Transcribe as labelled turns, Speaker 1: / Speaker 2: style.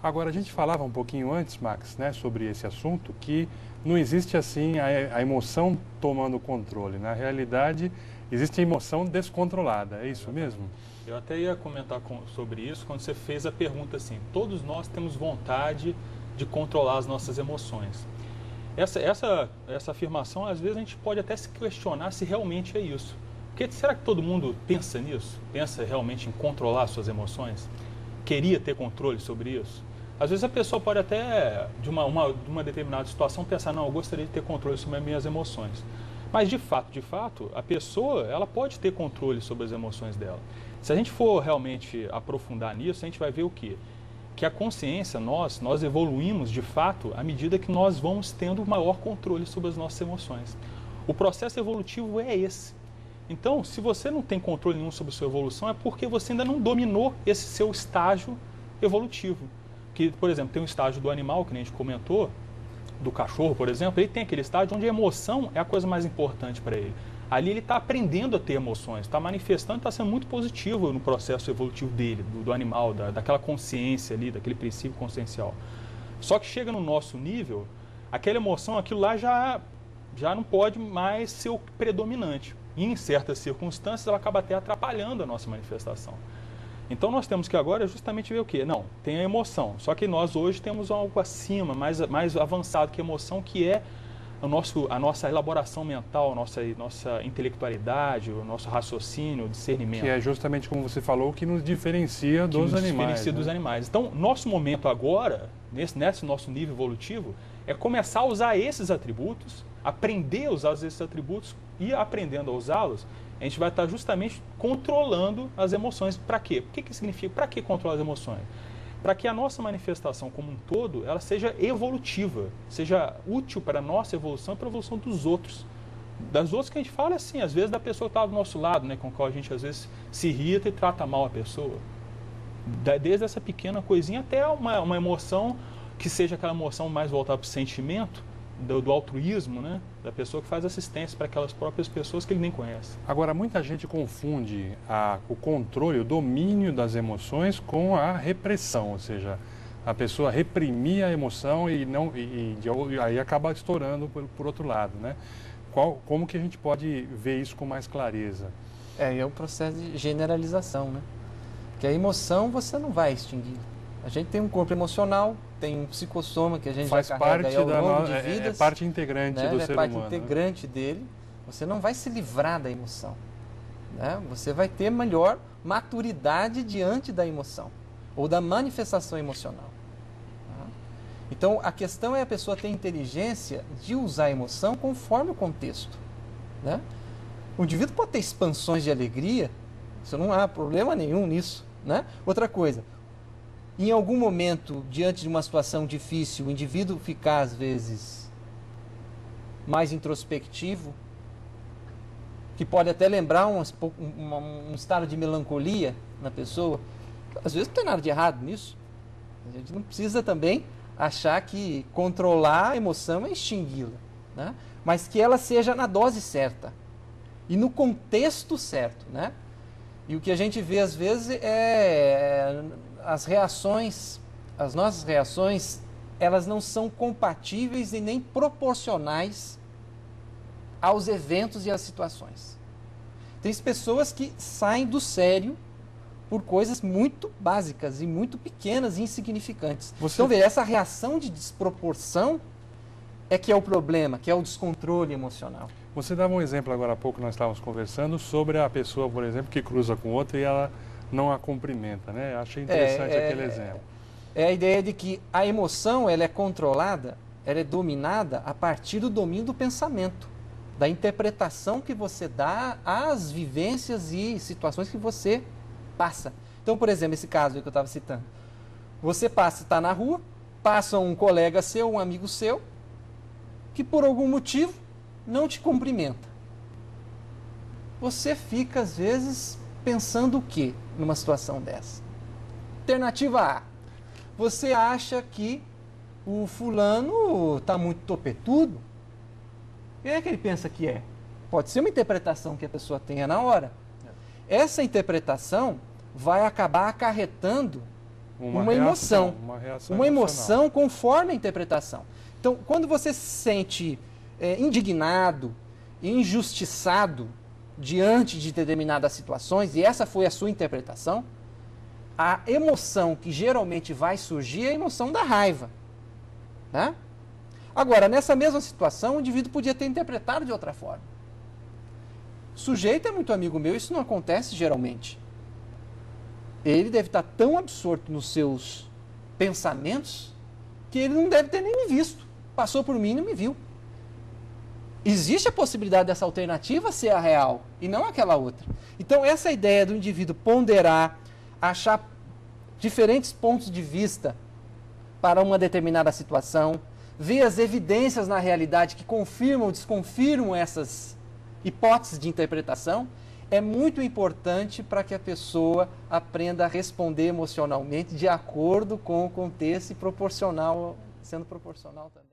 Speaker 1: Agora, a gente falava um pouquinho antes, Max, né, sobre esse assunto, que não existe assim a emoção tomando o controle. Na realidade, existe a emoção descontrolada, é isso mesmo?
Speaker 2: Eu até ia comentar sobre isso quando você fez a pergunta assim, todos nós temos vontade de controlar as nossas emoções. Essa afirmação, às vezes a gente pode até se questionar se realmente é isso. Porque será que todo mundo pensa nisso? Pensa realmente em controlar suas emoções? Queria ter controle sobre isso? Às vezes a pessoa pode até, de uma determinada situação, pensar, não, eu gostaria de ter controle sobre as minhas emoções. Mas de fato, a pessoa, ela pode ter controle sobre as emoções dela. Se a gente for realmente aprofundar nisso, a gente vai ver o quê? Que a consciência, nós evoluímos de fato à medida que nós vamos tendo maior controle sobre as nossas emoções. O processo evolutivo é esse. Então, se você não tem controle nenhum sobre a sua evolução, é porque você ainda não dominou esse seu estágio evolutivo. Que, por exemplo, tem um estágio do animal, que a gente comentou, do cachorro, por exemplo, ele tem aquele estágio onde a emoção é a coisa mais importante para ele. Ali ele está aprendendo a ter emoções, está manifestando, está sendo muito positivo no processo evolutivo dele, do animal, daquela consciência ali, daquele princípio consciencial. Só que chega no nosso nível, aquela emoção, aquilo lá já não pode mais ser o predominante. E em certas circunstâncias ela acaba até atrapalhando a nossa manifestação. Então nós temos que agora justamente ver o quê? Não, tem a emoção, só que nós hoje temos algo acima, mais avançado que a emoção, que é a nossa elaboração mental, a nossa intelectualidade, o nosso raciocínio, o discernimento.
Speaker 1: Que é justamente como você falou, que nos diferencia dos animais.
Speaker 2: Diferencia dos animais. Então, nosso momento agora, nesse nosso nível evolutivo, é começar a usar esses atributos, aprender a usar esses atributos e aprendendo a usá-los, a gente vai estar justamente controlando as emoções. Para quê? O que significa? Para que controlar as emoções? Para que a nossa manifestação como um todo, ela seja evolutiva, seja útil para a nossa evolução e para a evolução dos outros. Das outros que a gente fala assim, às vezes da pessoa que está do nosso lado, né, com a qual a gente às vezes se irrita e trata mal a pessoa. Desde essa pequena coisinha até uma emoção que seja aquela emoção mais voltada para o sentimento, do altruísmo, né? Da pessoa que faz assistência para aquelas próprias pessoas que ele nem conhece.
Speaker 1: Agora, muita gente confunde o controle, o domínio das emoções com a repressão, ou seja, a pessoa reprimir a emoção e aí acaba estourando por outro lado, né? Como que a gente pode ver isso com mais clareza?
Speaker 3: É um processo de generalização, né? Porque a emoção você não vai extinguir. A gente tem um corpo emocional, tem um psicossoma que a gente
Speaker 1: faz
Speaker 3: já carrega
Speaker 1: parte
Speaker 3: aí ao longo de vidas.
Speaker 1: É parte integrante
Speaker 3: né?
Speaker 1: do ser humano.
Speaker 3: É parte integrante dele. Você não vai se livrar da emoção. Né? Você vai ter melhor maturidade diante da emoção ou da manifestação emocional. Tá? Então, a questão é a pessoa ter inteligência de usar a emoção conforme o contexto. Né? O indivíduo pode ter expansões de alegria, isso não há problema nenhum nisso. Né? Outra coisa, em algum momento, diante de uma situação difícil, o indivíduo ficar, às vezes, mais introspectivo, que pode até lembrar um estado de melancolia na pessoa. Às vezes não tem nada de errado nisso. A gente não precisa também achar que controlar a emoção é extingui-la, né? Mas que ela seja na dose certa e no contexto certo, né? E o que a gente vê, às vezes, é as nossas reações, elas não são compatíveis e nem proporcionais aos eventos e às situações. Tem pessoas que saem do sério por coisas muito básicas e muito pequenas e insignificantes. Então, veja, essa reação de desproporção é que é o problema, que é o descontrole emocional.
Speaker 1: Você dava um exemplo agora há pouco, nós estávamos conversando sobre a pessoa, por exemplo, que cruza com outra e ela não a cumprimenta, né? Achei interessante aquele exemplo.
Speaker 3: É a ideia de que a emoção, ela é controlada, ela é dominada a partir do domínio do pensamento, da interpretação que você dá às vivências e situações que você passa. Então, por exemplo, esse caso aí que eu estava citando. Você está na rua, passa um colega seu, um amigo seu, que por algum motivo não te cumprimenta. Você fica, às vezes, pensando o quê numa situação dessa? Alternativa A. Você acha que o fulano está muito topetudo? Quem é que ele pensa que é? Pode ser uma interpretação que a pessoa tenha na hora. Essa interpretação vai acabar acarretando uma emoção.
Speaker 1: Uma reação
Speaker 3: Uma
Speaker 1: emocional.
Speaker 3: emoção conforme a interpretação. Então, quando você se sente indignado, injustiçado diante de determinadas situações, e essa foi a sua interpretação, a emoção que geralmente vai surgir é a emoção da raiva. Né? Agora, nessa mesma situação, o indivíduo podia ter interpretado de outra forma. O sujeito é muito amigo meu, isso não acontece geralmente. Ele deve estar tão absorto nos seus pensamentos que ele não deve ter nem me visto. Passou por mim e não me viu. Existe a possibilidade dessa alternativa ser a real e não aquela outra. Então, essa ideia do indivíduo ponderar, achar diferentes pontos de vista para uma determinada situação, ver as evidências na realidade que confirmam ou desconfirmam essas hipóteses de interpretação, é muito importante para que a pessoa aprenda a responder emocionalmente de acordo com o contexto e sendo proporcional também.